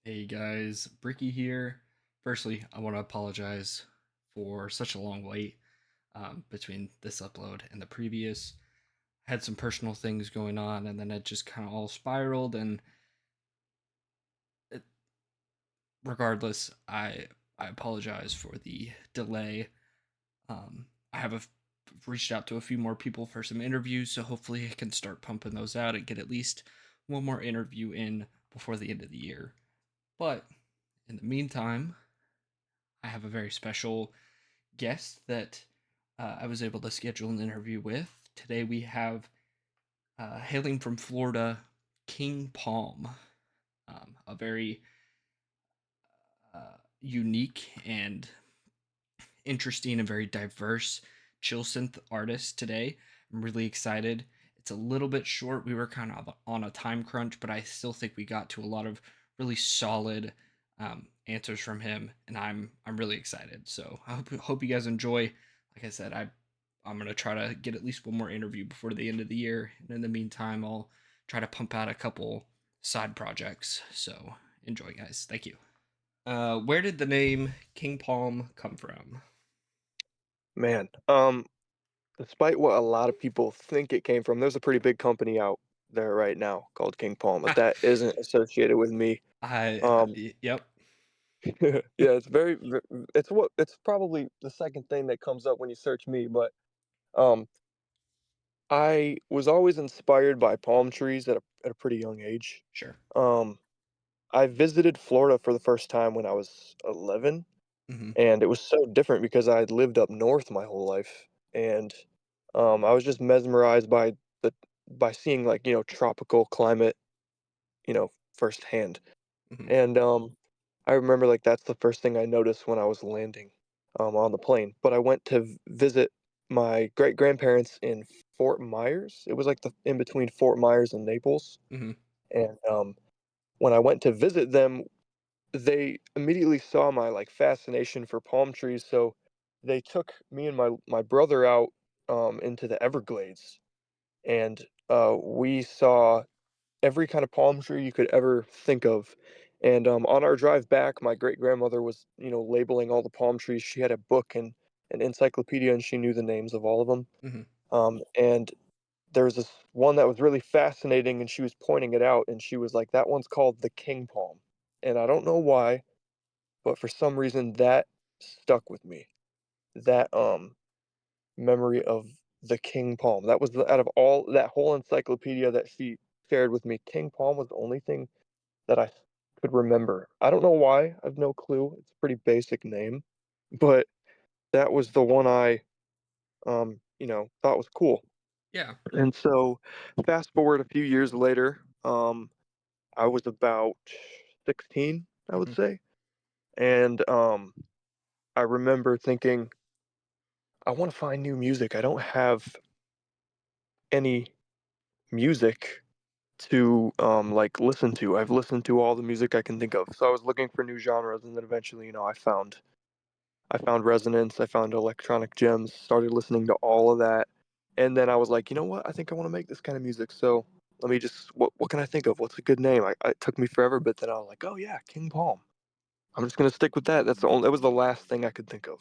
Hey guys, Brickie here. Firstly, I want to apologize for such a long wait between this upload and the previous. I had some personal things going on, and then it just kind of all spiraled. And it, regardless, I apologize for the delay. I have reached out to a few more people for some interviews, so hopefully I can start pumping those out and get at least one more interview in before the end of the year. But in the meantime, I have a very special guest that I was able to schedule an interview with. Today we have, hailing from Florida, King Palm, a very unique and interesting and very diverse chill synth artist today. I'm really excited. It's a little bit short. We were kind of on a time crunch, but I still think we got to a lot of really solid answers from him, and I'm really excited. So I hope you guys enjoy. Like I said, I'm gonna try to get at least one more interview before the end of the year, and in the meantime, I'll try to pump out a couple side projects. So enjoy, guys. Thank you. Where did the name King Palm come from? Man, despite what a lot of people think it came from, there's a pretty big company out there right now called King Palm, but that isn't associated with me. Um, Yep. yeah, it's probably the second thing that comes up when you search me, but um, I was always inspired by palm trees at a pretty young age. Sure. Um, I visited Florida for the first time when I was 11, Mhm. and it was so different because I had lived up north my whole life, and I was just mesmerized the by seeing like tropical climate, firsthand. Mhm. And I remember like that's the first thing I noticed when I was landing on the plane. But I went to visit my great grandparents in Fort Myers. It was like the in between Fort Myers and Naples, Mhm. and when I went to visit them, they immediately saw my, like, fascination for palm trees, so they took me and my brother out, into the Everglades, and, we saw every kind of palm tree you could ever think of, and, on our drive back, my great-grandmother was, labeling all the palm trees. She had a book and an encyclopedia, and she knew the names of all of them, Mhm. and there was this one that was really fascinating, and she was pointing it out, and she was like, "That one's called the king palm," and I don't know why, but for some reason that stuck with me. That memory of the king palm. That was out of all that whole encyclopedia that she shared with me. King palm was the only thing that I could remember. I don't know why. I have no clue. It's a pretty basic name, but that was the one I thought was cool. Yeah. And so fast forward a few years later, I was about 16, I would Mhm. say. And I remember thinking, I want to find new music. I don't have any music to like listen to. I've listened to all the music I can think of. So I was looking for new genres, and then eventually, I found resonance, I found electronic gems, started listening to all of that. And then I was like, you know what? I think I want to make this kind of music. So let me just what can I think of? What's a good name? It took me forever, but then I was like, oh yeah, King Palm. I'm just gonna stick with that. That was the last thing I could think of.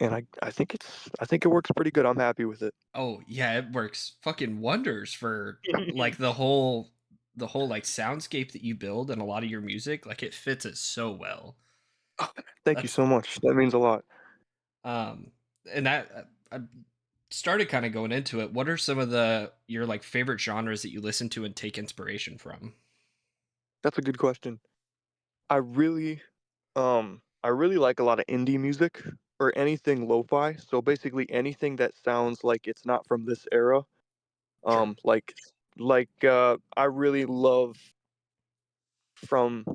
And I think it works pretty good. I'm happy with it. Oh, yeah, it works fucking wonders for, like, the whole, like, soundscape that you build and a lot of your music, like, it fits it so well. Thank you That's so much. That means a lot. um, and that I started kinda going into it. What are some of your, like, favorite genres that you listen to and take inspiration from? That's a good question. I really like a lot of indie music or anything lo-fi. So basically anything that sounds like it's not from this era. Sure. Um, like I really love from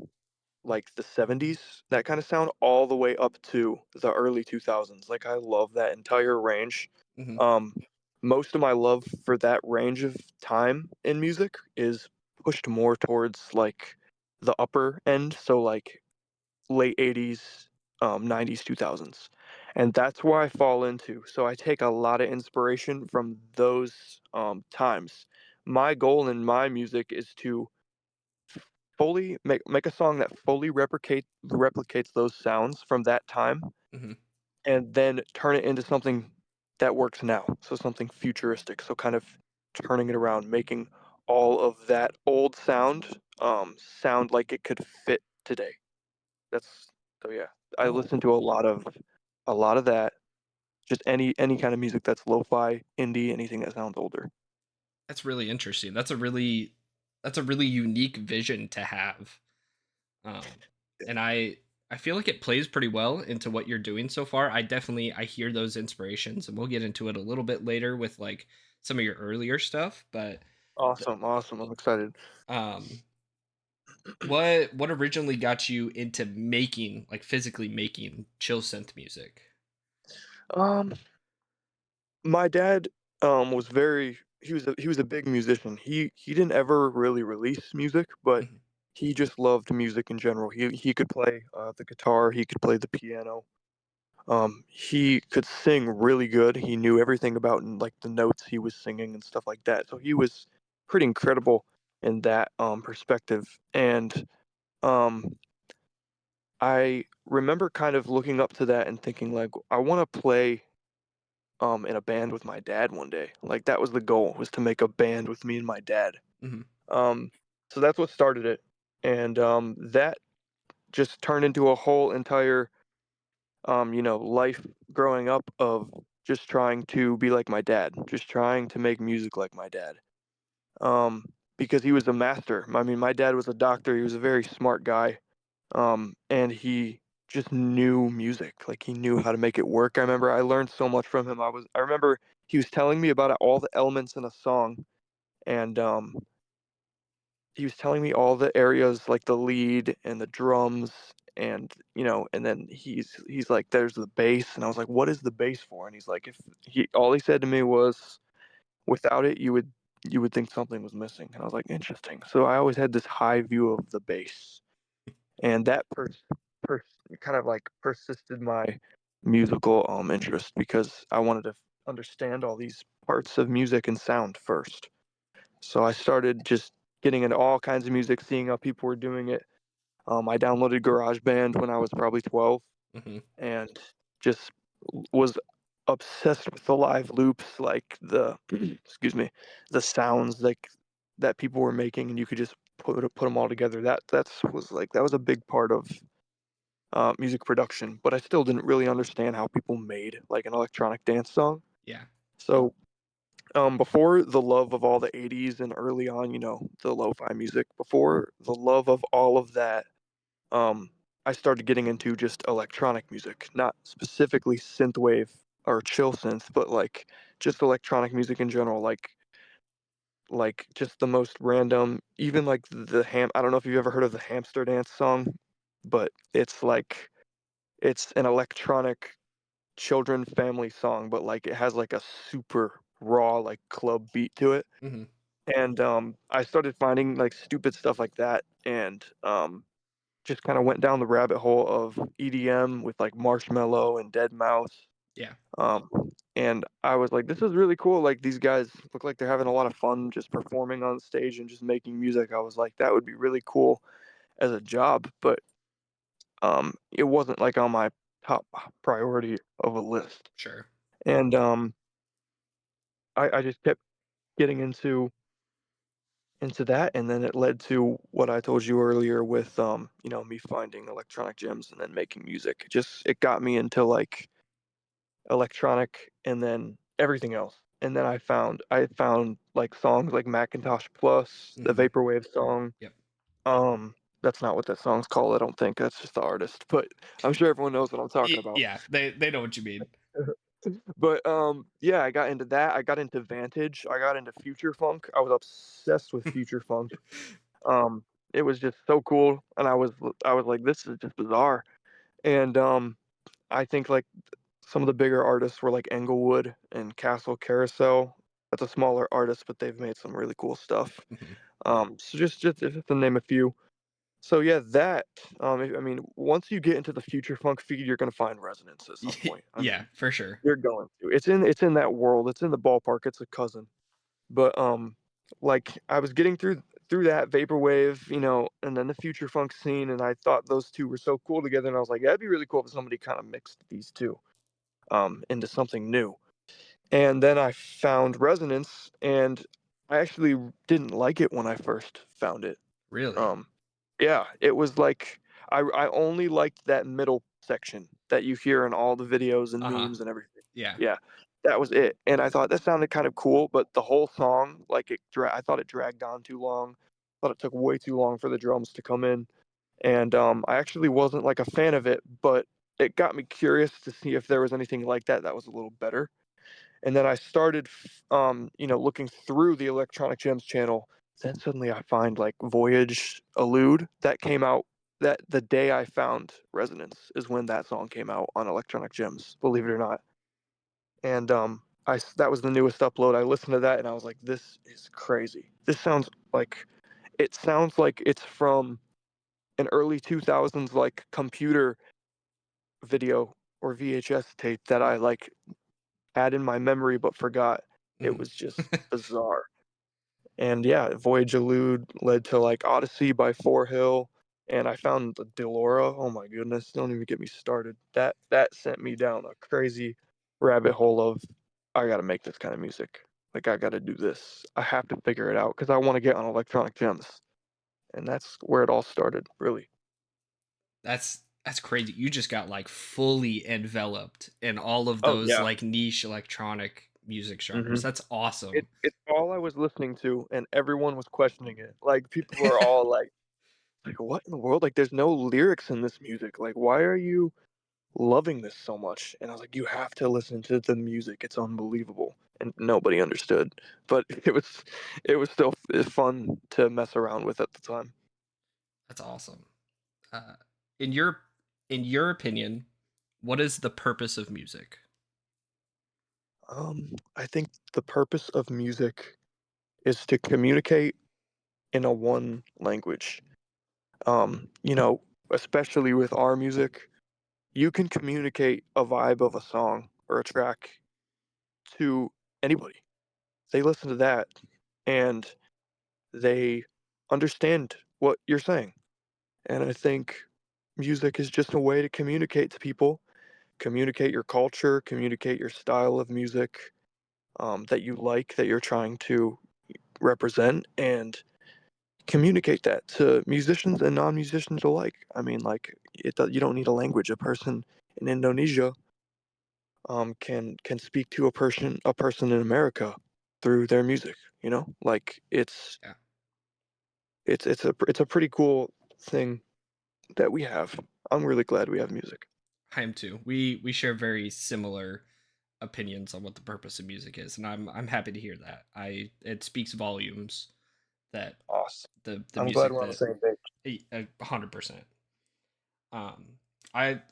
like the 70s, that kind of sound all the way up to the early 2000s. Like I love that entire range. Mhm. Um, Most of my love for that range of time in music is pushed more towards like the upper end, so like late 80s, 90s, 2000s. And that's where I fall into. So I take a lot of inspiration from those times. My goal in my music is to fully make a song that fully replicates those sounds from that time, Mhm. and then turn it into something that works now, so something futuristic, so kind of turning it around, making all of that old sound, sound like it could fit today. That's so yeah, I Oh, listen to a lot of that, just any kind of music that's lo-fi, indie, anything that sounds older. that's really interesting. That's a really unique vision to have. Um, and I feel like it plays pretty well into what you're doing so far. I hear those inspirations, and we'll get into it a little bit later with like some of your earlier stuff. But the, Awesome, awesome, I'm excited. um, what originally got you into making like physically making chill synth music? Um, my dad, was very he was a big musician. He didn't ever really release music, but Mhm. he just loved music in general. He could play, the guitar, he could play the piano. He could sing really good. He knew everything about, like, the notes he was singing and stuff like that, so he was pretty incredible in that, perspective, and, um, I remember kind of looking up to that and thinking, like, "I wanna play, in a band with my dad one day." Like, that was the goal, was to make a band with me and my dad. Mhm. Um, so that's what started it, and, that just turned into a whole entire, life growing up of just trying to be like my dad, just trying to make music like my dad. Um, because he was a master. I mean, my dad was a doctor. He was a very smart guy. And he just knew music. Like he knew how to make it work. I remember I learned so much from him. I remember he was telling me about all the elements in a song, and he was telling me all the areas like the lead and the drums, and and then he's like, there's the bass, and I was like, what is the bass for? And he's like, if he all he said to me was, without it you would think something was missing. And I was like, interesting. So I always had this high view of the bass, and that per- kind of like persisted my musical interest, because I wanted to understand all these parts of music and sound first. So I started just getting into all kinds of music, seeing how people were doing it. I downloaded GarageBand when I was probably 12, Mhm. and just was obsessed with the live loops, like the excuse me, the sounds like that people were making, and you could just put them all together. That was a big part of music production, but I still didn't really understand how people made like an electronic dance song. Yeah. So before the love of all the 80s and early on, the lo-fi music, before the love of all of that, um, I started getting into just electronic music, not specifically synthwave or chill synth, but like just electronic music in general, like just the most random, even like I don't know if you've ever heard of the hamster dance song, but it's an electronic children family song, but like it has like a super raw like club beat to it. Mhm. And I started finding like stupid stuff like that, and just kind of went down the rabbit hole of EDM with like Marshmello and Dead Mouse. Yeah. Um, and I was like, this is really cool. Like these guys look like they're having a lot of fun just performing on stage and just making music. I was like, that would be really cool as a job, but it wasn't like on my top priority of a list. Sure. And I just kept getting into that, and then it led to what I told you earlier with me finding electronic gems and then making music. It got me into like electronic and then everything else. And then I found like songs like Macintosh Plus, the Mhm. vaporwave song. Yep. That's not what that song's called, I don't think. That's just the artist, but I'm sure everyone knows what I'm talking about. Yeah, they know what you mean. But yeah, I got into that. I got into Vantage. I got into Future Funk. I was obsessed with Future Funk. Um, it was just so cool, and I was like, this is just bizarre. And I think like some of the bigger artists were like Englewood and Castle Carousel. That's a smaller artist, but they've made some really cool stuff. Mhm. So just to name a few. So yeah, that I mean, once you get into the Future Funk feed, you're gonna find resonance at some point. I Yeah, mean, for sure. you're going to. It's in that world. It's in the ballpark. It's a cousin. But like I was getting through that vaporwave, and then the future funk scene, and I thought those two were so cool together, and I was like, that'd be really cool if somebody kind of mixed these two into something new. And then I found Resonance, and I actually didn't like it when I first found it. Really? Um, yeah, it was like I only liked that middle section that you hear in all the videos and Uh-huh. memes and everything. Yeah. Yeah, that was it. And I thought that sounded kind of cool, but the whole song, like I thought it dragged on too long. Thought it took way too long for the drums to come in, and I actually wasn't like a fan of it, but it got me curious to see if there was anything like that was a little better. And then I started, looking through the Electronic Gems channel. Then suddenly I find like Voyage Elude that came out that the day I found Resonance is when that song came out on Electronic Gems, believe it or not. And that was the newest upload. I listened to that and I was like, this is crazy. It sounds like it's from an early 2000s like computer video or VHS tape that I like had in my memory but forgot. It Mhm. was just bizarre. And yeah, Voyage Elude led to like Odyssey by Four Hill, and I found the Delora. Oh my goodness, don't even get me started. That sent me down a crazy rabbit hole of I got to make this kind of music. Like I got to do this. I have to figure it out because I want to get on Electronic Gems, and that's where it all started, really. That's crazy. You just got like fully enveloped in all of Oh those yeah. like niche electronic music hmm genres. That's It awesome. it's all I was listening to, and everyone was questioning it. Like people were all like what in the world? Like there's no lyrics in this music. Like why are you loving this so much? And I was like, you have to listen to the music. It's unbelievable. And nobody understood, but it was still fun to mess around with at the time. That's awesome. Uh, in your opinion, what is the purpose of music? I think the purpose of music is to communicate in a one language. You know, especially with our music, you can communicate a vibe of a song or a track to anybody. They listen to that and they understand what you're saying. And I think music is just a way to communicate to people, communicate your culture, communicate your style of music that you like, that you're trying to represent, and communicate that to musicians and non-musicians alike. I mean, like you don't need a language. A person in Indonesia can speak to a person in America through their music. Like Yeah, it's a pretty cool thing that we have. I'm really glad we have music. I am too. We share very similar opinions on what the purpose of music is, and I'm happy to hear that. I It speaks volumes that Awesome. the I'm glad music we're on the that same page. 100%. I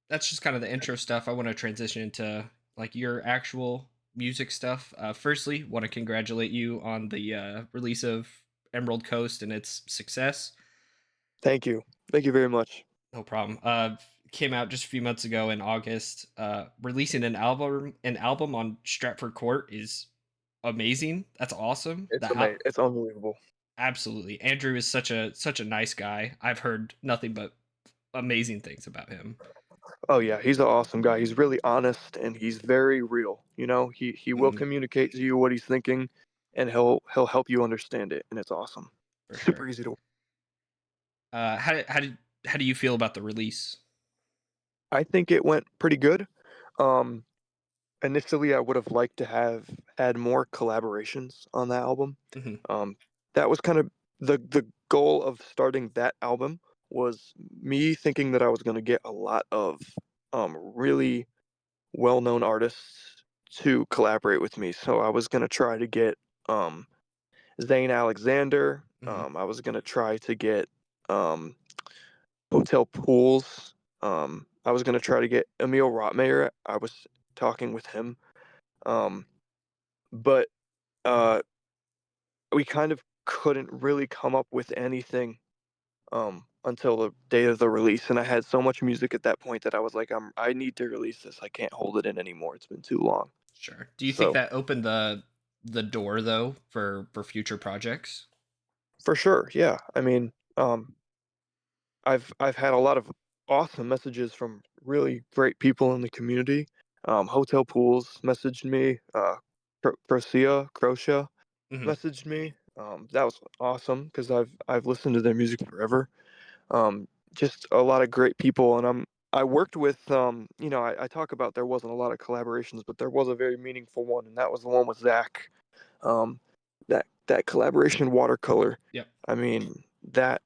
That's just kind of the intro stuff. I want to transition into like your actual music stuff. Firstly, want to congratulate you on the release of Emerald Coast and its success. Thank you. Thank you very much. No problem. Came out just a few months ago in August. Releasing an album on Stratford Court is amazing. That's awesome. It's amazing. It's unbelievable. Absolutely. Andrew is such a nice guy. I've heard nothing but amazing things about him. Oh yeah, he's an awesome guy. He's really honest and he's very real. He will Mhm, communicate to you what he's thinking, and he'll help you understand it, and it's awesome. for Super sure. easy to. How do you feel about the release? I think it went pretty good. Um, Initially, I would have liked to have had more collaborations on that album. Mhm. Um, that was kind of the goal of starting that album was me thinking that I was going to get a lot of really well-known artists to collaborate with me. So I was going to try to get um, Zayn Alexander. Mhm. I was going to try to get um, Hotel Pools. I was going to try to get Emil Rotmayer. I was talking with him. Um, but uh, we kind of couldn't really come up with anything until the day of the release. And I had so much music at that point that I was like, I need to release this. I can't hold it in anymore. It's been too long. Sure. Do you think So that opened the door though for future projects. For sure, yeah. I mean, I've had a lot of awesome messages from really great people in the community. Hotel Pools messaged me. Crocia Hmm. messaged me. That was awesome because I've listened to their music forever. Just a lot of great people, and I worked with I talk about there wasn't a lot of collaborations, but there was a very meaningful one, and that was the one with Zach. Um, that collaboration watercolor. Yep. I mean, that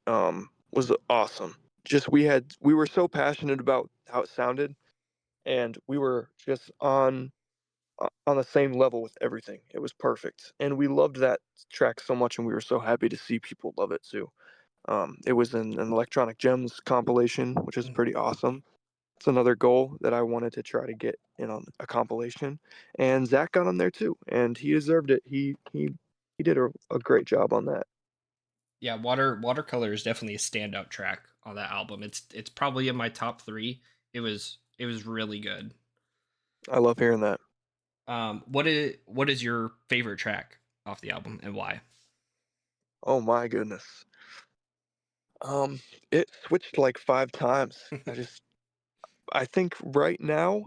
was awesome. Just we were so passionate about how it sounded, and we were just on the same level with everything. It was perfect, and we loved that track so much, and we were so happy to see people love it too. It was in an Electronic Gems compilation, which is Mhm. pretty awesome. It's another goal that I wanted to try to get in on a compilation, and Zach got on there too, and he deserved it. He did a great job on that. Yeah, watercolor is definitely a standout track on that album. It's probably in my top three. It was really good. I love hearing that. What is your favorite track off the album and why? Oh my goodness. It switched like 5 times. I think right now,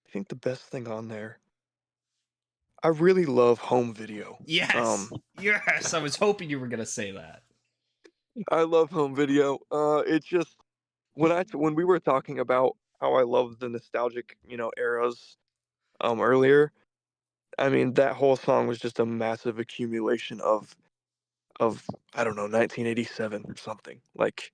I think the best thing on there. I really love home video. Yes, yes. I was hoping you were gonna say that. I love home video. It's just when we were talking about how I love the nostalgic, eras earlier. I mean, that whole song was just a massive accumulation of I don't know, 1987 or something. Like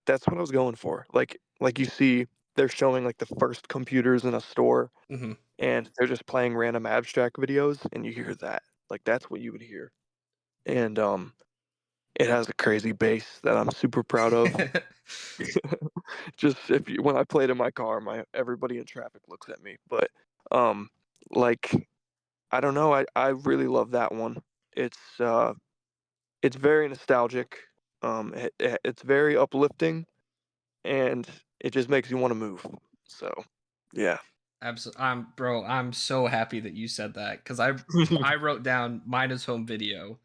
that's what I was going for. Like you see they're showing like the first computers in a store Hmm. and they're just playing random abstract videos and you hear that. Like that's what you would hear. And it has a crazy bass that I'm super proud of. Just if you when I play it in my car, my everybody in traffic looks at me. But um like I don't know, I really love that one. It's uh it's very nostalgic. It's very uplifting and it just makes you want to move. So, yeah. Absolutely, bro. I'm so happy that you said that because I wrote down minus home video.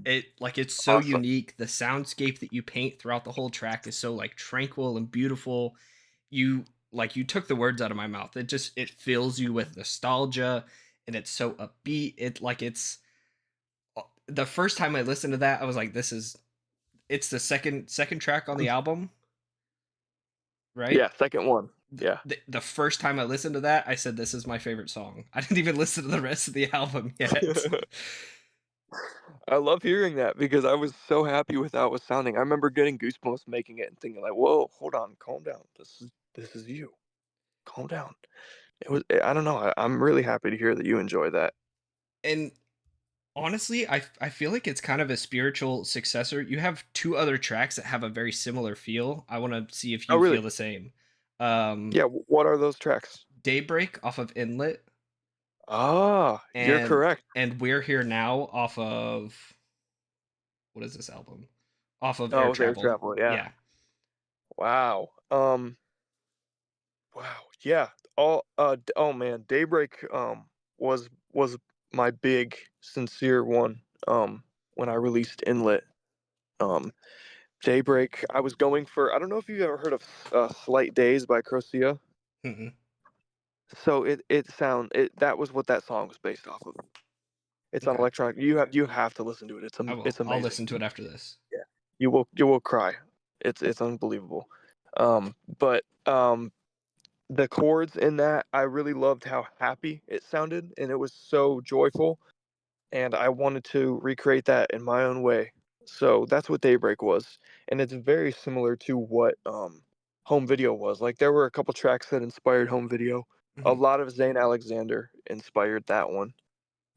It's so Awesome. unique. The soundscape that you paint throughout the whole track is so like tranquil and beautiful. You took the words out of my mouth. It fills you with nostalgia and it's so upbeat. It's the first time I listened to that, I was like, it's the second track on the album, right? Yeah, second one. The, Yeah. the, the first time I listened to that, I said this is my favorite song. I didn't even listen to the rest of the album yet. I love hearing that because I was so happy with how it was sounding. I remember getting goosebumps making it and thinking like, "Whoa, hold on, calm down. This is you. Calm down." I don't know. I'm really happy to hear that you enjoy that. And honestly, I feel like it's kind of a spiritual successor. You have two other tracks that have a very similar feel. I want to see if Oh, you really? feel the same. Um, Yeah, what are those tracks? Daybreak off of Inlet Ah, you're and correct. We're Here Now off of what is this album? Off of Air Oh, Air Travel. Travel, yeah. Yeah. Wow. Wow. Yeah. Oh man, Daybreak was my big sincere one when I released Inlet. Um Daybreak, I was going for I don't know if you've ever heard of Slight Days by Crocia. Mm-mm. So it that was what that song was based off of. It's on Okay. electronic. You have to listen to it. I will. It's I'll amazing. listen to it after this. Yeah. You will cry. It's unbelievable. But the chords in that I really loved how happy it sounded and it was so joyful and I wanted to recreate that in my own way. So that's what Daybreak was, and it's very similar to what Home Video was. Like there were a couple tracks that inspired Home Video. A Mhm. lot of Zayn Alexander inspired that one.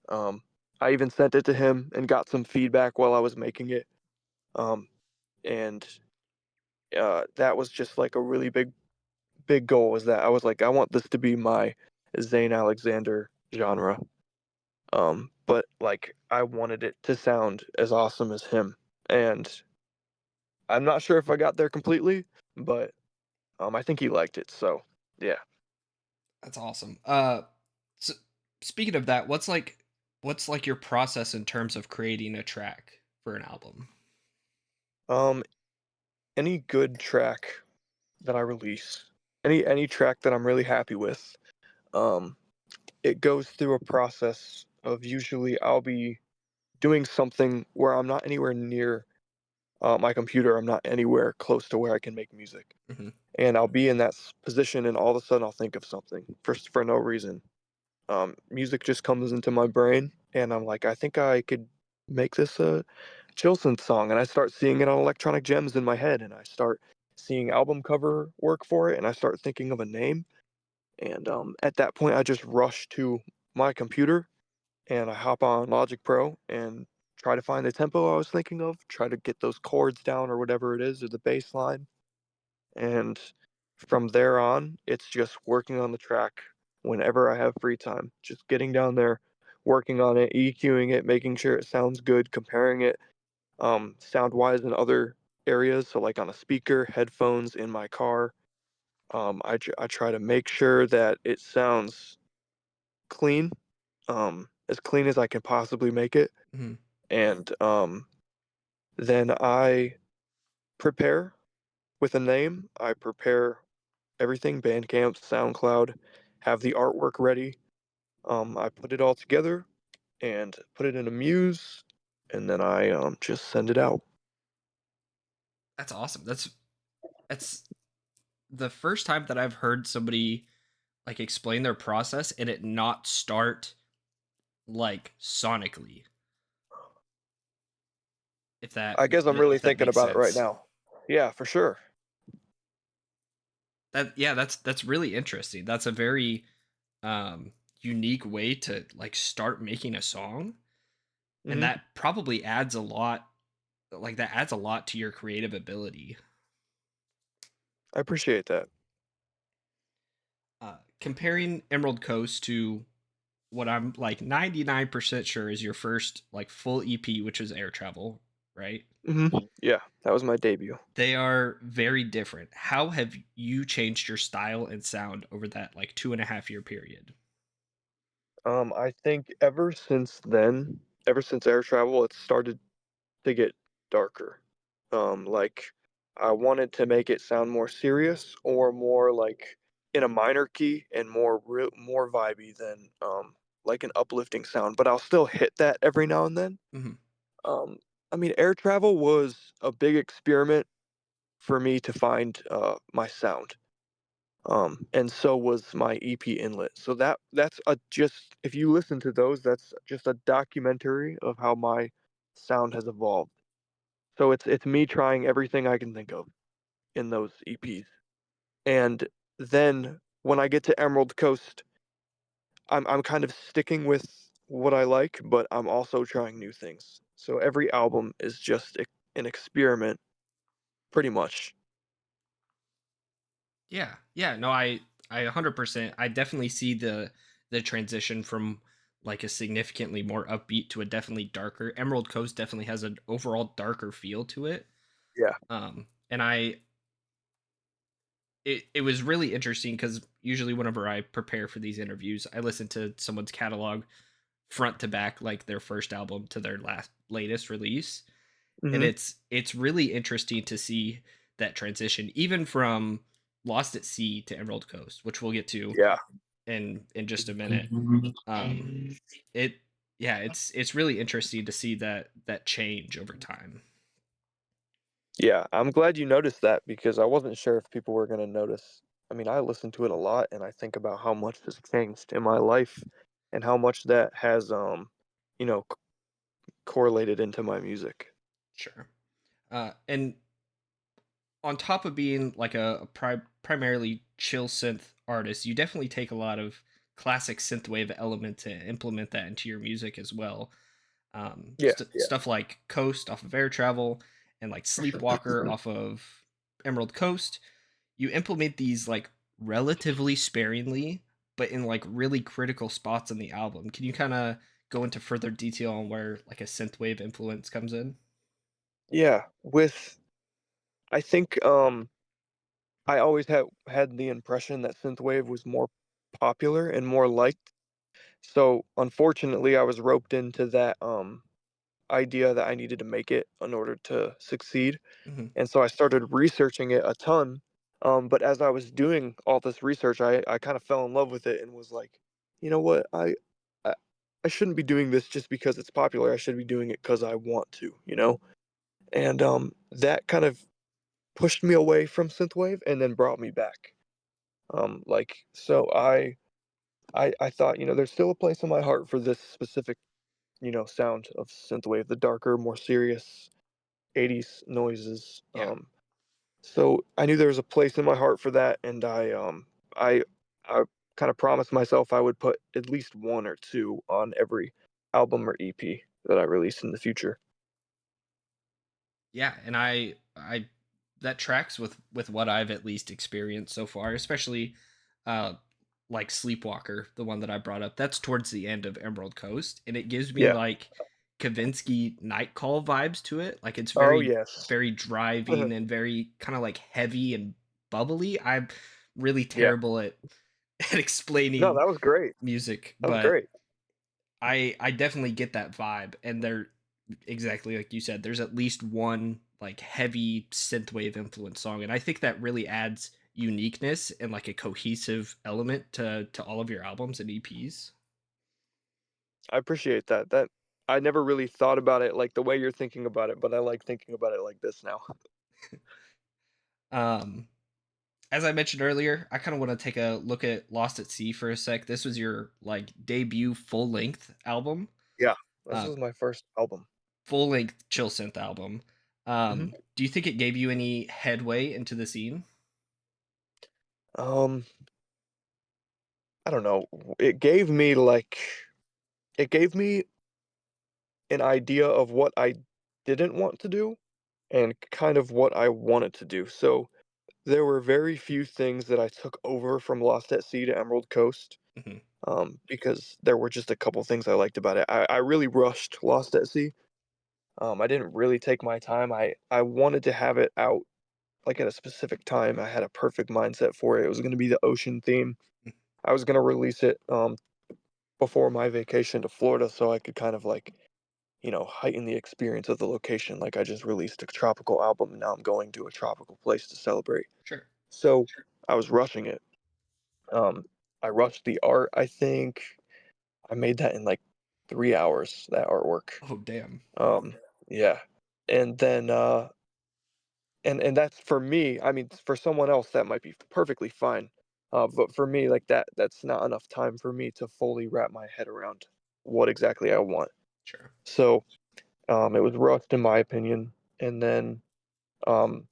Um, I even sent it to him and got some feedback while I was making it. Um, and that was just like a really big goal was that I was like I want this to be my Zayn Alexander genre. But like I wanted it to sound as awesome as him. And I'm not sure if I got there completely, but I think he liked it. So yeah. That's awesome. So speaking of that, what's like? What's like your process in terms of creating a track for an album? Um, any good track that I release, any track that I'm really happy with, um, it goes through a process of usually I'll be doing something where I'm not anywhere near my computer. I'm not anywhere close to where I can make music, Hmm. and I'll be in that position, and all of a sudden I'll think of something for no reason. Music just comes into my brain, and I'm like, I think I could make this a chill synth song, and I start seeing it on Electronic Gems in my head, and I start seeing album cover work for it, and I start thinking of a name, and at that point, I just rush to my computer and I hop on Logic Pro and try to find the tempo I was thinking of, try to get those chords down or whatever it is, or the bass line, and from there on, it's just working on the track whenever I have free time. Just getting down there, working on it, EQing it, making sure it sounds good, comparing it sound wise in other areas. So, like on a speaker, headphones, in my car. I try to make sure that it sounds clean, as clean as I can possibly make it. Hmm. And then I prepare with a name. I prepare everything, Bandcamp, SoundCloud, have the artwork ready. I put it all together and put it in a muse, and then I just send it out. That's awesome. That's the first time that I've heard somebody like explain their process and it not start like sonically. If that I guess I'm really if that thinking makes about it right sense. now. Yeah, for sure. That yeah, that's really interesting. That's a very unique way to like start making a song, and Hmm. that probably adds a lot, like that adds a lot to your creative ability. I appreciate that. Comparing Emerald Coast to what I'm like 99% sure is your first like full EP, which is Air Travel, right? Hmm. Yeah, that was my debut. They are very different. How have you changed your style and sound over that like 2.5 year period? I think ever since then, ever since air travel, it started to get darker. Like I wanted to make it sound more serious or more like in a minor key and more vibey than like an uplifting sound, but I'll still hit that every now and then. Hmm. Um, I mean, air travel was a big experiment for me to find my sound. And so was my EP inlet. So that's a just if you listen to those, that's just a documentary of how my sound has evolved. So it's me trying everything I can think of in those EPs. And then when I get to Emerald Coast, I'm kind of sticking with what I like, but I'm also trying new things. So every album is just an experiment, pretty much. Yeah, yeah. No, I 100%. I definitely see the transition from like a significantly more upbeat to a definitely darker. Emerald Coast definitely has an overall darker feel to it. Yeah. And it was really interesting because usually whenever I prepare for these interviews, I listen to someone's catalog front to back, like their first album to their latest release, and Hmm. it's really interesting to see that transition, even from Lost at Sea to Emerald Coast, which we'll get to Yeah. in just a minute. Um, it yeah, it's really interesting to see that change over time. Yeah, I'm glad you noticed that because I wasn't sure if people were gonna notice. I mean, I listen to it a lot and I think about how much has changed in my life and how much that has, you know, correlated into my music. Sure. And on top of being like a primarily chill synth artist, you definitely take a lot of classic synthwave elements and implement that into your music as well. Yeah, yeah. Stuff like Coast off of Air Travel and like Sleepwalker off of Emerald Coast. You implement these like relatively sparingly, but in like really critical spots in the album. Can you kind of go into further detail on where like a synthwave influence comes in? Yeah, with I think, I always had the impression that synthwave was more popular and more liked, So, unfortunately, I was roped into that, idea that I needed to make it in order to succeed, Hmm. and so I started researching it a ton, but as I was doing all this research, I kinda fell in love with it and was like, "You know what? I I shouldn't be doing this just because it's popular, I should be doing it because I want to," you know? And, that kind of pushed me away from synthwave and then brought me back. So I thought, there's still a place in my heart for this specific, sound of synthwave, the darker, more serious 80s noises. Yeah. So I knew there was a place in my heart for that, and I kind of promised myself I would put at least one or two on every album or EP that I release in the future. Yeah, and I that tracks with what I've at least experienced so far, especially uh like Sleepwalker, the one that I brought up. That's towards the end of Emerald Coast, and it gives me Yeah. like Kavinsky Night Call vibes to it. Like it's Oh very yes. very driving and very kind of like heavy and bubbly. I'm really Yeah. terrible at at No, explaining that was great. music, That was but great. I definitely get that vibe, and there, exactly like you said, there's at least one like heavy synthwave influence song, and I think that really adds uniqueness and like a cohesive element to all of your albums and EPs. I appreciate that. I never really thought about it like the way you're thinking about it, but I like thinking about it like this now. Um, as I mentioned earlier, I kind of want to take a look at Lost at Sea for a sec. This was your like debut full length album, Yeah. This uh, was my first album. full length chill synth album. Mhm. Do you think it gave you any headway into the scene? Um, I don't know. It gave me an idea of what I didn't want to do and kind of what I wanted to do. So there were very few things that I took over from Lost at Sea to Emerald Coast, Hmm. because there were just a couple things I liked about it. I really rushed Lost at Sea. I didn't really take my time. I wanted to have it out like at a specific time. I had a perfect mindset for it. It was going to be the ocean theme. I was going to release it before my vacation to Florida so I could kind of like, heighten the experience of the location. Like I just released a tropical album and now I'm going to a tropical place to celebrate. Sure. So I was rushing it. Um, I rushed the art, I think. I made that in like 3 hours, that artwork. Oh, damn. Yeah. And then and that's for me. I mean, for someone else that might be perfectly fine. But for me, like that's not enough time for me to fully wrap my head around what exactly I want. Sure. So it was rushed in my opinion. And then um,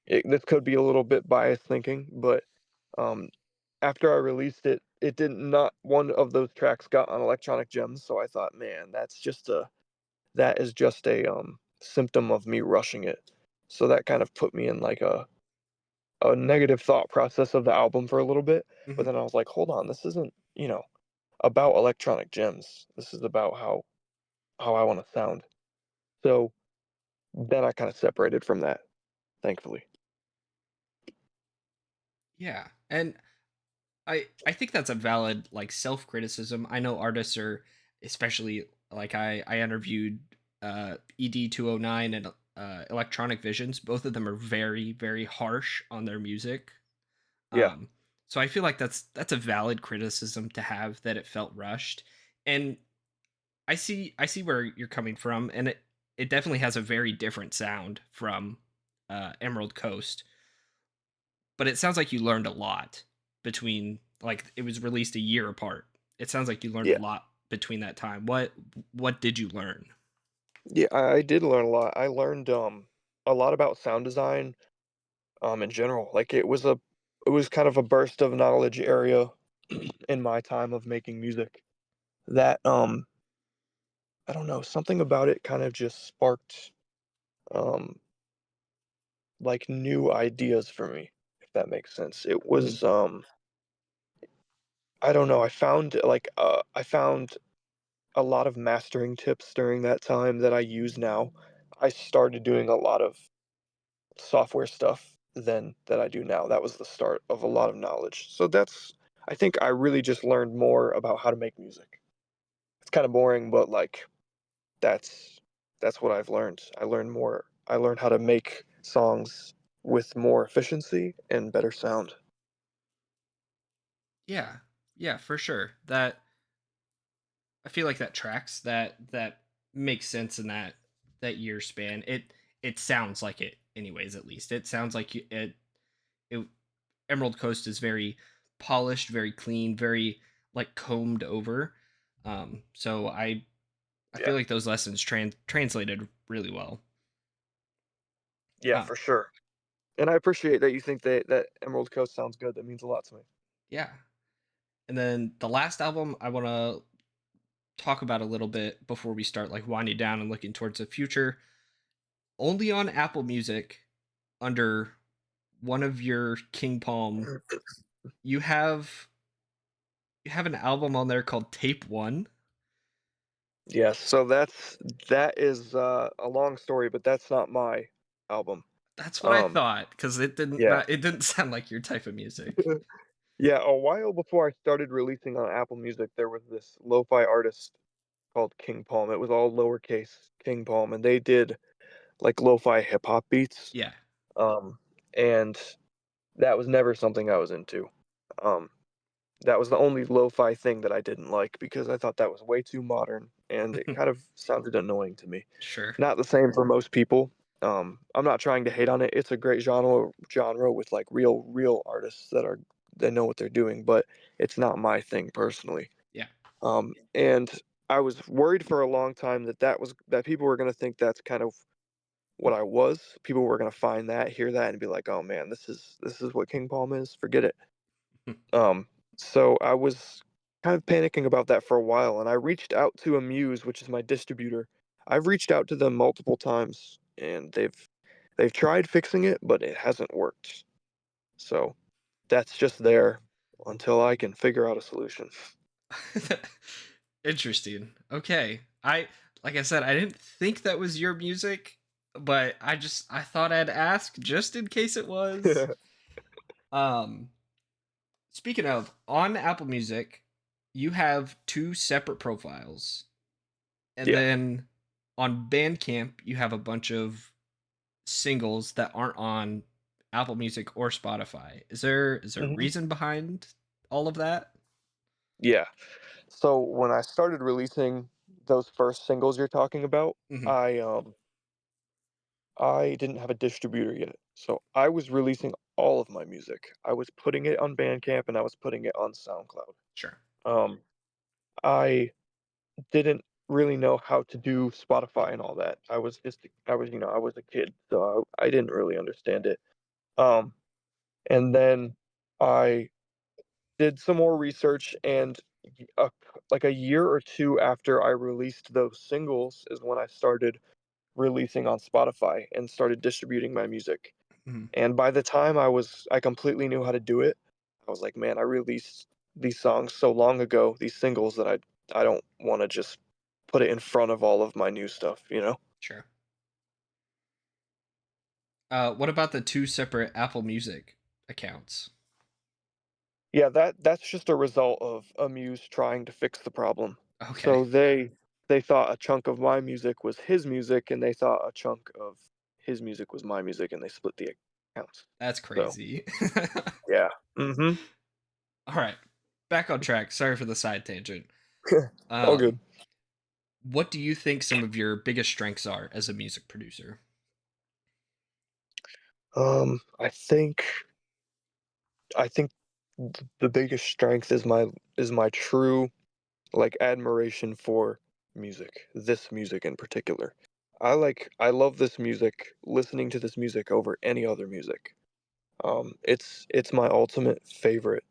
this could be a little bit biased thinking, but um, after I released it, it did not one of those tracks got on Electronic Gems. So I thought, man, that is just a symptom of me rushing it. So that kind of put me in like a negative thought process of the album for a little bit. But Mhm. then I was like, hold on, this isn't, about Electronic Gems. This is about how I want to sound. So then I kind of separated from that, thankfully. Yeah, and I think that's a valid like self-criticism. I know artists are, especially like I interviewed ED209 and Electronic Visions. Both of them are very very harsh on their music. Yeah, Um so I feel like that's a valid criticism to have, that it felt rushed. And I see where you're coming from, and it definitely has a very different sound from Emerald Coast. But it sounds like you learned a lot between, like, it was released a year apart. It sounds like you learned a yeah, lot between that time. What did you learn? yeah. I did learn a lot. I learned a lot about sound design in general. Like it was kind of a burst of knowledge area in my time of making music that I don't know, something about it kind of just sparked um like new ideas for me, if that makes sense. It Mhm. was I don't know, I found a lot of mastering tips during that time that I use now. I started doing a lot of software stuff then that I do now. That was the start of a lot of knowledge. So I think I really just learned more about how to make music. It's kind of boring, but like that's that's what I've learned. I learned how to make songs with more efficiency and better sound. Yeah. Yeah, for sure. That I feel like that tracks. That makes sense in that year span. It sounds like it anyways, at least. It sounds like it Emerald Coast is very polished, very clean, very like combed over. So I Yeah. feel like those lessons translated really well. Yeah, Um, for sure. And I appreciate that you think that Emerald Coast sounds good. That means a lot to me. yeah. And then the last album I want to talk about a little bit before we start like winding down and looking towards the future. Only on Apple Music under one of your King Palm, you have you have an album on there called Tape 1. Yes, so that is a long story, but that's not my album. That's what I Um, thought cuz yeah. it didn't sound like your type of music. Yeah, a while before I started releasing on Apple Music, there was this lo-fi artist called King Palm. It was all lowercase King Palm, and they did like lo-fi hip hop beats. Yeah. Um, and that was never something I was into. Um, that was the only lo-fi thing that I didn't like because I thought that was way too modern and it kind of sounded annoying to me. Sure. Not the same for most people. I'm not trying to hate on it. It's a great genre with like real artists that know what they're doing, but it's not my thing personally. Yeah. And I was worried for a long time that people were going to think that's kind of what I was. People were going to find that, hear that, and be like, "Oh man, this is what King Palm is. Forget it." Um, so I was kind of panicking about that for a while, and I reached out to Amuse, which is my distributor. I've reached out to them multiple times, and they've tried fixing it, but it hasn't worked. So that's just there until I can figure out a solution. Interesting. Okay. I like I said, I didn't think that was your music, but I thought I'd ask just in case it was. Um Speaking of, on Apple Music, you have two separate profiles. And Yeah. then on Bandcamp, you have a bunch of singles that aren't on Apple Music or Spotify. Is there a Mhm. reason behind all of that? Yeah. So when I started releasing those first singles you're talking about, Mhm. I didn't have a distributor yet. So I was releasing all of my music. I was putting it on Bandcamp and I was putting it on SoundCloud. Sure. Um, I didn't really know how to do Spotify and all that. I was a kid, so I didn't really understand it. Um, and then I did some more research, and like a year or two after I released those singles is when I started releasing on Spotify and started distributing my music. Mhm. And by the time I completely knew how to do it, I was like, man, I released these songs so long ago, these singles that I don't want to just put it in front of all of my new stuff, you know? Sure. What about the two separate Apple Music accounts? Yeah, that's just a result of Amuse trying to fix the problem. Okay. So they thought a chunk of my music was his music, and they thought a chunk of his music was my music, and they split the accounts. That's So crazy. yeah. Mm-hmm. All right. Back on track. Sorry for the side tangent. All good. Um, what do you think some of your biggest strengths are as a music producer? I think the biggest strength is my true like admiration for music. This music in particular. I love this music, listening to this music over any other music. It's my ultimate favorite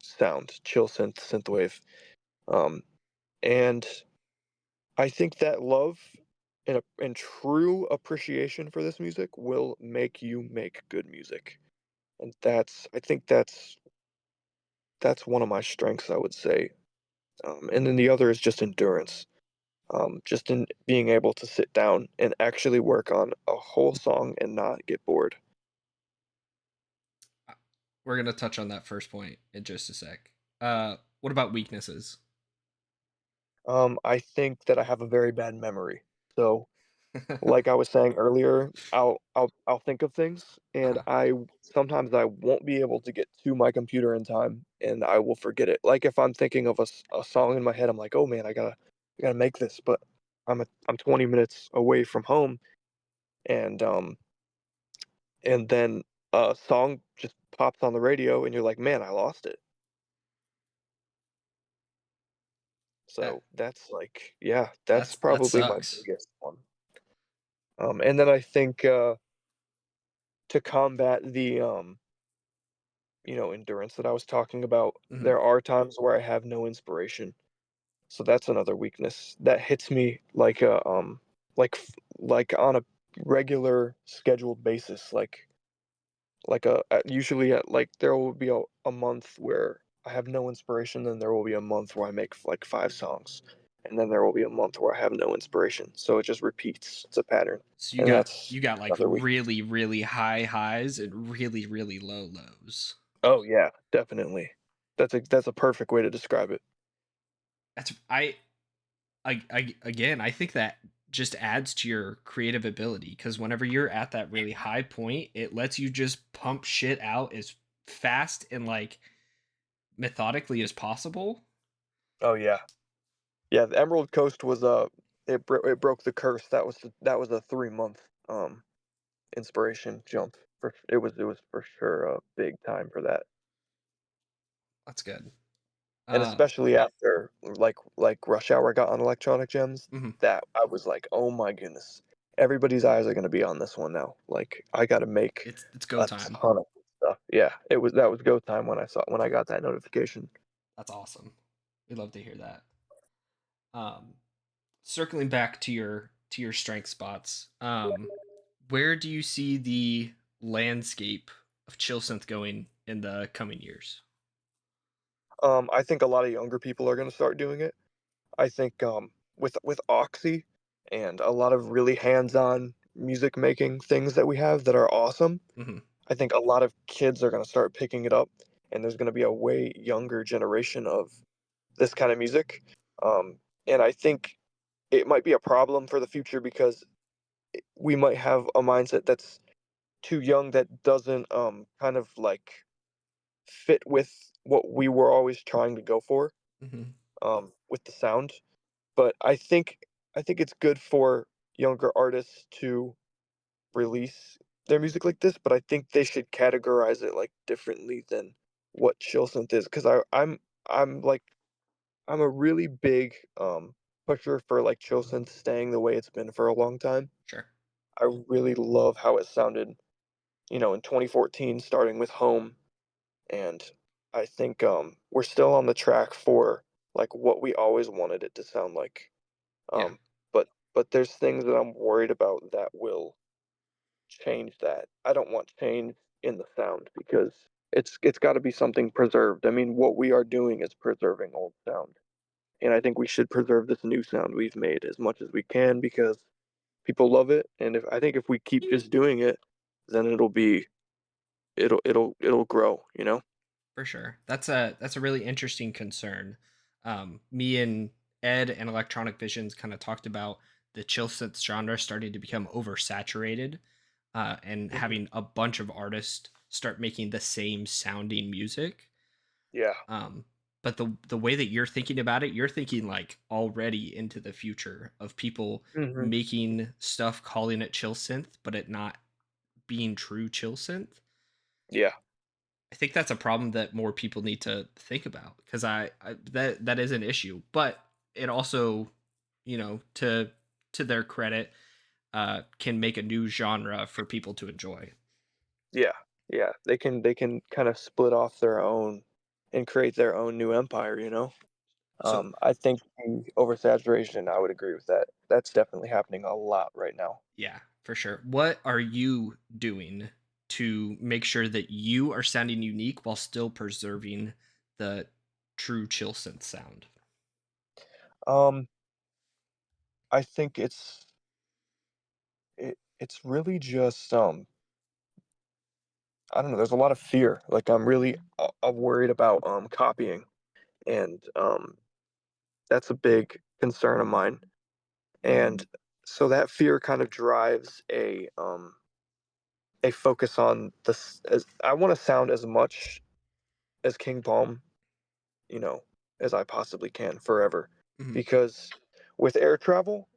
sound, chill synthwave. Um, and I think that love and true appreciation for this music will make you make good music. And I think that's one of my strengths, I would say. And then the other is just endurance. Just in being able to sit down and actually work on a whole song and not get bored. We're gonna touch on that first point in just a sec. What about weaknesses? I think that I have a very bad memory. So, like I was saying earlier, I'll think of things, and Uh-huh. sometimes I won't be able to get to my computer in time, and I will forget it. Like if I'm thinking of a song in my head, I'm like, oh man, I gotta make this, but I'm 20 minutes away from home, and and then a song just pops on the radio, and you're like, man, I lost it. That So that's like, yeah, that's that probably my sucks. biggest one. And then I think to combat the endurance that I was talking about, Mhm. there are times where I have no inspiration. So that's another weakness that hits me like like on a regular scheduled basis. Like usually like there will be a month where I have no inspiration, then there will be a month where I make like 5 songs. And then there will be a month where I have no inspiration. So it just repeats. It's a pattern. So And that's you got like another weakness. really really high highs and really really low lows. Oh yeah, definitely. That's a perfect way to describe it. That's I again, I think that just adds to your creative ability because whenever you're at that really high point, it lets you just pump shit out as fast and like methodically as possible. Oh yeah. Yeah, the Emerald Coast was it broke the curse. That was a 3 month inspiration jump. It was for sure a big time for that. That's good. And Uh, especially after like Rush Hour got on Electronic Gems, mhm. that I was like, "Oh my goodness. Everybody's eyes are going to be on this one now. Like I got to make It's go a time. ton of stuff." Yeah, that was go time when I got that notification. That's awesome. We love to hear that. Um, Circling back to your strength spots, where do you see the landscape of chill synth going in the coming years? I think a lot of younger people are going to start doing it. I think with Oxy and a lot of really hands-on music making things that we have that are awesome, Hmm. I think a lot of kids are going to start picking it up, and there's going to be a way younger generation of this kind of music. And I think it might be a problem for the future because we might have a mindset that's too young that doesn't kind of like fit with what we were always trying to go for Hmm. with the sound. But I think it's good for younger artists to release their music like this, but I think they should categorize it like differently than what chill synth is. Because I'm like I'm a really big pusher for like chill synth staying the way it's been for a long time. Sure. I really love how it sounded, in 2014, starting with Home, and I think we're still on the track for like what we always wanted it to sound like. Yeah. Um, but there's things that I'm worried about that will change that. I don't want change in the sound because it's got to be something preserved. I mean, what we are doing is preserving old sound, and I think we should preserve this new sound we've made as much as we can because people love it. And if we keep just doing it, then it'll grow. For sure. That's a really interesting concern. Me and Ed and Electronic Visions kind of talked about the chill synth genre starting to become oversaturated, and Hmm. having a bunch of artists start making the same sounding music. Yeah. Um, but the way that you're thinking about it, you're thinking like already into the future of people Hmm. making stuff calling it chill synth, but it not being true chill synth. Yeah. I think that's a problem that more people need to think about because I that is an issue, but it also, to their credit, can make a new genre for people to enjoy. Yeah. Yeah. They can kind of split off their own and create their own new empire. So I think the oversaturation, I would agree with that. That's definitely happening a lot right now. yeah, for sure. What are you doing to make sure that you are sounding unique while still preserving the true chill synth sound? Um, I think it's really just I don't know. There's a lot of fear. Like I'm worried about copying, and that's a big concern of mine. And so that fear kind of drives a focus on this. As I want to sound as much as King Palm, you know, as I possibly can forever, Mhm. because with air travel,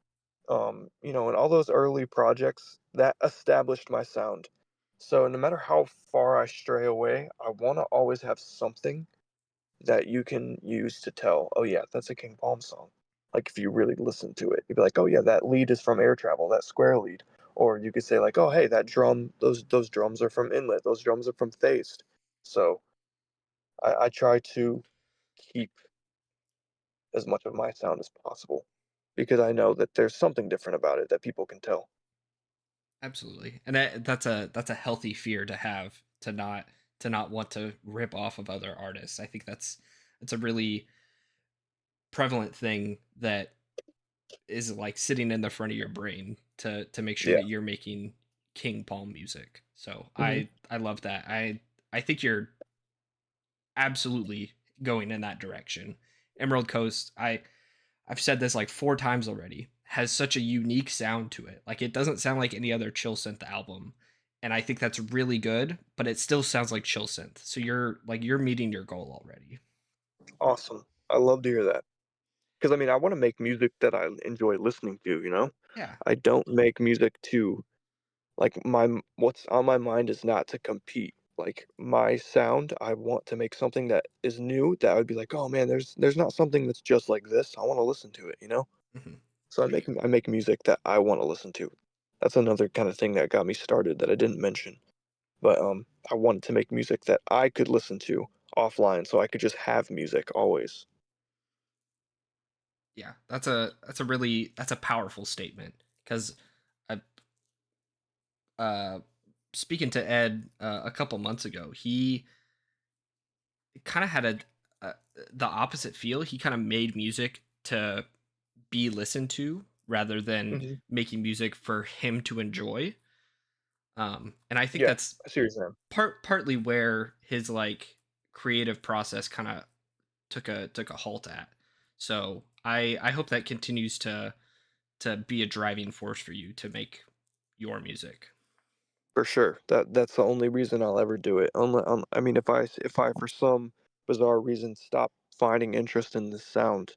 and all those early projects that established my sound. So no matter how far I stray away, I want to always have something that you can use to tell, oh yeah, that's a King Palm song. Like if you really listen to it, you'd be like, oh yeah, that lead is from Air Travel, that square lead. Or you could say like, oh hey, that drum, those drums are from Inlet, those drums are from Phased. So I try to keep as much of my sound as possible because I know that there's something different about it that people can tell. Absolutely, and that's a healthy fear to have, to not want to rip off of other artists. I think that's a really prevalent thing that is like sitting in the front of your brain to make sure Yeah. that you're making King Palm music. So Hmm. I love that. I think you're absolutely going in that direction. Emerald Coast, I've said this like four times already, has such a unique sound to it. Like it doesn't sound like any other chill synth album. And I think that's really good, but it still sounds like chill synth. So you're meeting your goal already. Awesome. I love to hear that. Because I mean, I want to make music that I enjoy listening to, you know? Yeah. I don't make music to like what's on my mind is not to compete. Like my sound, I want to make something that is new that I would be like, "Oh man, there's not something that's just like this. I want to listen to it," you know? Mhm. So I make music that I want to listen to. That's another kind of thing that got me started that I didn't mention. But I wanted to make music that I could listen to offline so I could just have music always. Yeah. That's a powerful statement because I speaking to Ed a couple months ago, he kind of had a the opposite feel. He kind of made music to be listened to rather than Hmm. making music for him to enjoy. And I think Yeah, that's I see what you're saying. partly where his like creative process kind of took a halt at. So I hope that continues to be a driving force for you to make your music. For sure. That's the only reason I'll ever do it. I mean, if I for some bizarre reason stop finding interest in this sound,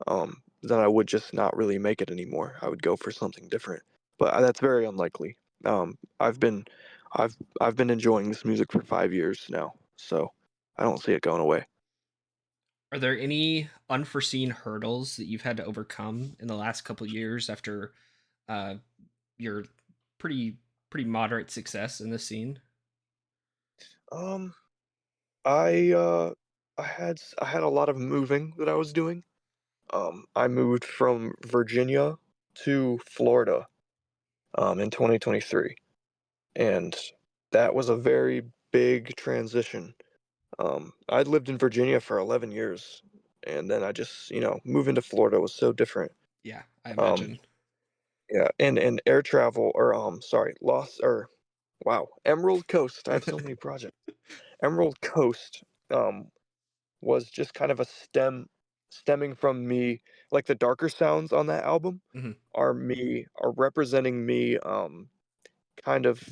then I would just not really make it anymore. I would go for something different. But that's very unlikely. I've been, I've been enjoying this music for 5 years now, so I don't see it going away. Are there any unforeseen hurdles that you've had to overcome in the last couple years after uh, your pretty pretty moderate success in this scene? Um, I had a lot of moving that I was doing. I moved from Virginia to Florida in 2023, and that was a very big transition. I'd lived in Virginia for 11 years, and then I just, moving to Florida was so different. Yeah, I Um, imagine. yeah, and air travel, or sorry, wow, Emerald Coast. I have so many projects. Emerald Coast um, was just kind of stemming from me, like the darker sounds on that album Mhm. are representing me, kind of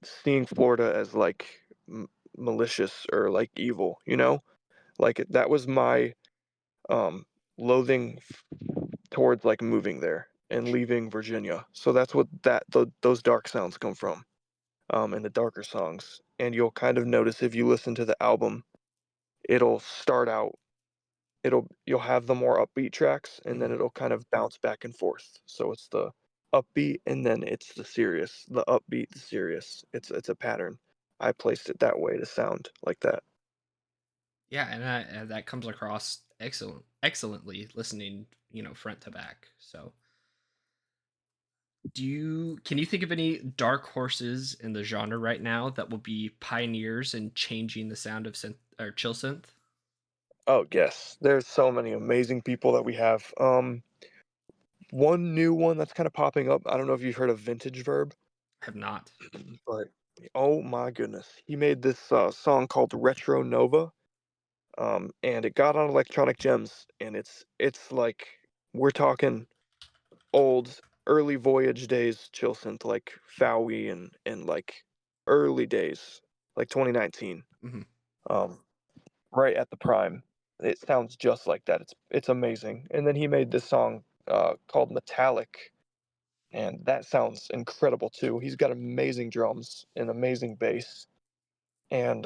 seeing Florida as like malicious or like evil, you know? Like that was my um loathing towards like moving there and leaving Virginia. So that's what those dark sounds come from, and the darker songs. And you'll kind of notice if you listen to the album, it'll start out you'll have the more upbeat tracks and then Mhm. it'll kind of bounce back and forth. So it's the upbeat and then it's the serious, the upbeat, the serious. It's a pattern. I placed it that way to sound like that. Yeah, and that comes across excellently listening, front to back. So, can you think of any dark horses in the genre right now that will be pioneers in changing the sound of synth or chill synth? Oh yes, there's so many amazing people that we have. One new one that's kind of popping up. I don't know if you've heard of Vintage Verb, I have not. but oh my goodness, he made this song called Retro Nova. and it got on Electronic Gems, and it's like we're talking old early Voyage days chill synth like Fowie and like early days like 2019. Hmm. Um, right at the prime. It sounds just like that. It's amazing. And then he made this song called Metallic, and that sounds incredible too. He's got amazing drums and amazing bass, and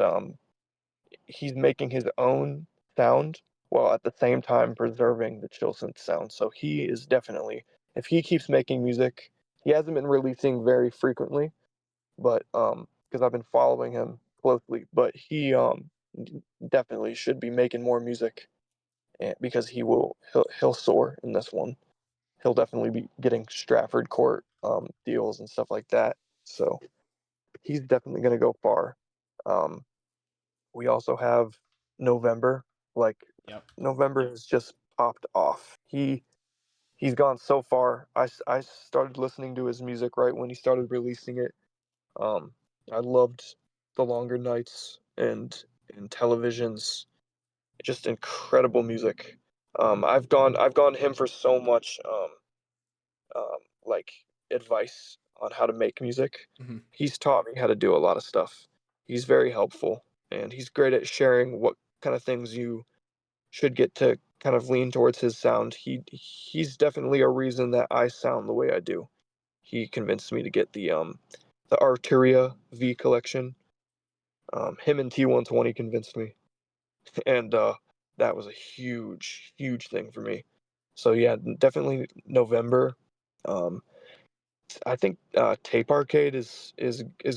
he's making his own sound while at the same time preserving the chill synth sound. So he is definitely, if he keeps making music, he hasn't been releasing very frequently, but because I've been following him closely, but he definitely should be making more music because he'll soar in this one. He'll definitely be getting Stratford Court deals and stuff like that. So he's definitely going to go far. Um, we also have November. Like Yep. November has just popped off. He's gone so far. I started listening to his music right when he started releasing it. Um, I loved the longer nights and televisions. Just incredible music. I've gone him for so much like advice on how to make music. Hmm. He's taught me how to do a lot of stuff. He's very helpful, and he's great at sharing what kind of things you should get to kind of lean towards his sound. He's definitely a reason that I sound the way I do. He convinced me to get the Arturia V collection. Him and T120 convinced me, and that was a huge thing for me. So yeah, definitely November. Um, I think Tape Arcade is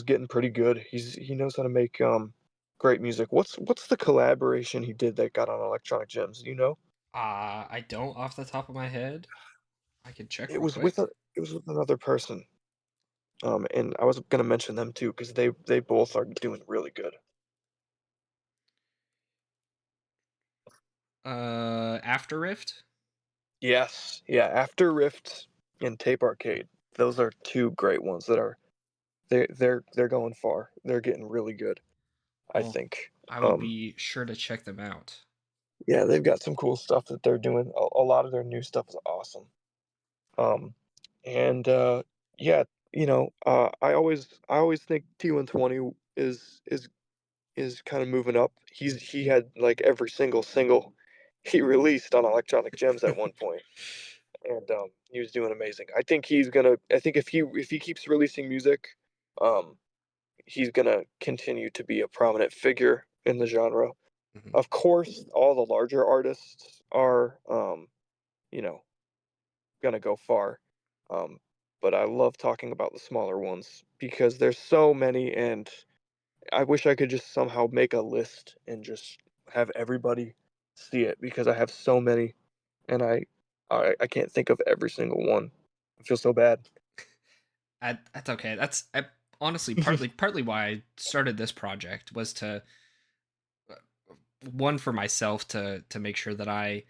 getting pretty good. He knows how to make great music. What's the collaboration he did that got on Electronic Gems? Do you know? I don't off the top of my head. I can check It real was with quick. another person. And I was gonna mention them too because they both are doing really good. After Rift. Yes, yeah. After Rift and Tape Arcade, those are two great ones that are they're going far. They're getting really good, I Well, think. I will be sure to check them out. Yeah, they've got some cool stuff that they're doing. A lot of their new stuff is awesome. Um, and yeah, I always think T120 is kind of moving up. He had like every single he released on Electronic Gems at one point, and he was doing amazing. I think he's gonna. I think if he keeps releasing music, um, he's gonna continue to be a prominent figure in the genre. Mhm. Of course, all the larger artists are, you know, gonna go far. Um, but I love talking about the smaller ones because there's so many, and I wish I could just somehow make a list and just have everybody see it because I have so many, and I can't think of every single one. I feel so bad. That's okay. Honestly partly why I started this project was to uh, one for myself to make sure that I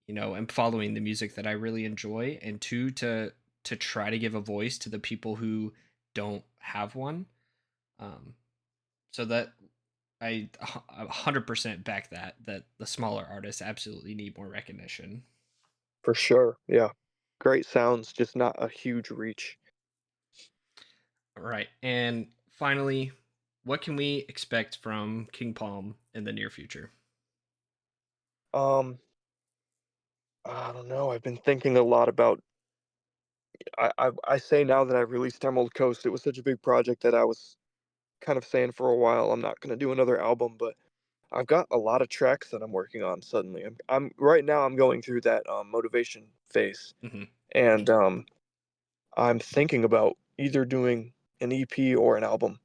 am following the music that I really enjoy, and two to try to give a voice to the people who don't have one. Um, so that I 100% back that the smaller artists absolutely need more recognition. For sure, yeah. Great sounds, just not a huge reach. All right, and finally, what can we expect from King Palm in the near future? Um, I don't know. I've been thinking a lot about. I say now that I've released Emerald Coast, it was such a big project that I was kind of saying for a while I'm not gonna do another album, but I've got a lot of tracks that I'm working on suddenly. I'm right now I'm going through that motivation phase, Hmm. and I'm thinking about either doing an EP or an album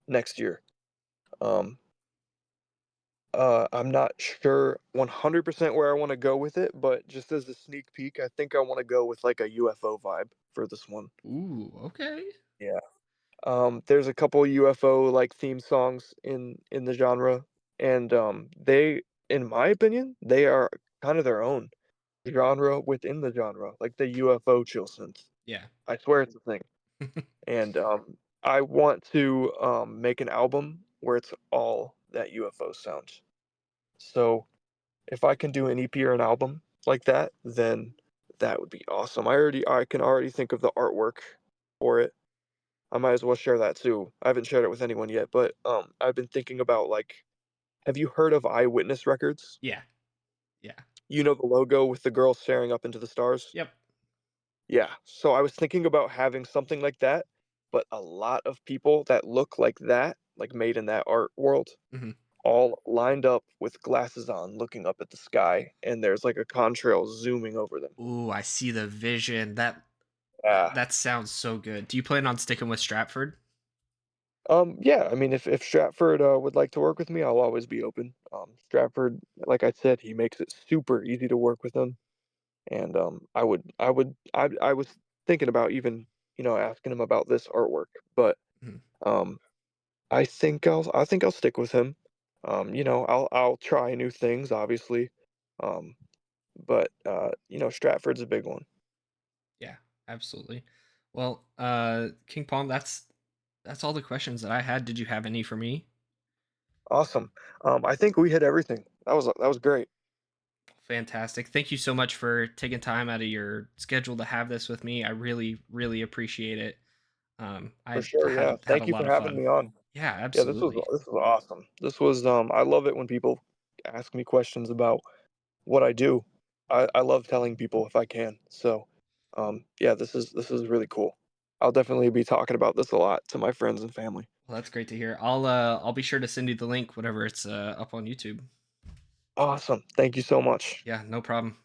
next year. Um, I'm not sure 100% where I want to go with it, but just as a sneak peek, I think I want to go with like a UFO vibe for this one. Ooh, okay. Yeah. There's a couple UFO like theme songs in the genre, and they, in my opinion, they are kind of their own genre within the genre, like the UFO chill synth. Yeah. I swear it's a thing. And I want to make an album where it's all that UFO sound. So if I can do an EP or an album like that, then that would be awesome. I can already think of the artwork for it. I might as well share that too. I haven't shared it with anyone yet, but I've been thinking about like, have you heard of Eyewitness Records? Yeah. Yeah. You know the logo with the girl staring up into the stars? Yep. Yeah. So I was thinking about having something like that, but a lot of people that look like that, like made in that art world, Mhm. all lined up with glasses on, looking up at the sky, and there's like a contrail zooming over them. Ooh, I see the vision. Yeah. That sounds so good. Do you plan on sticking with Stratford? Yeah, I mean, if Stratford, would like to work with me, I'll always be open. Stratford, like I said, he makes it super easy to work with him, and, I was thinking about even, asking him about this artwork, but, Mhm. um, I think I'll stick with him. I'll try new things, obviously, um, but, Stratford's a big one. Yeah, absolutely. Well, King Palm, that's all the questions that I had. Did you have any for me? Awesome. I think we hit everything. That was great. Fantastic. Thank you so much for taking time out of your schedule to have this with me. I really, really appreciate it. For I sure, yeah. had a Thank you lot for of having fun. me on. Yeah, Yeah, absolutely. this was awesome. I love it when people ask me questions about what I do. I love telling people if I can. So, yeah, this is really cool. I'll definitely be talking about this a lot to my friends and family. Well, that's great to hear. I'll be sure to send you the link whenever it's up on YouTube. Awesome. Thank you so much. Yeah, no problem.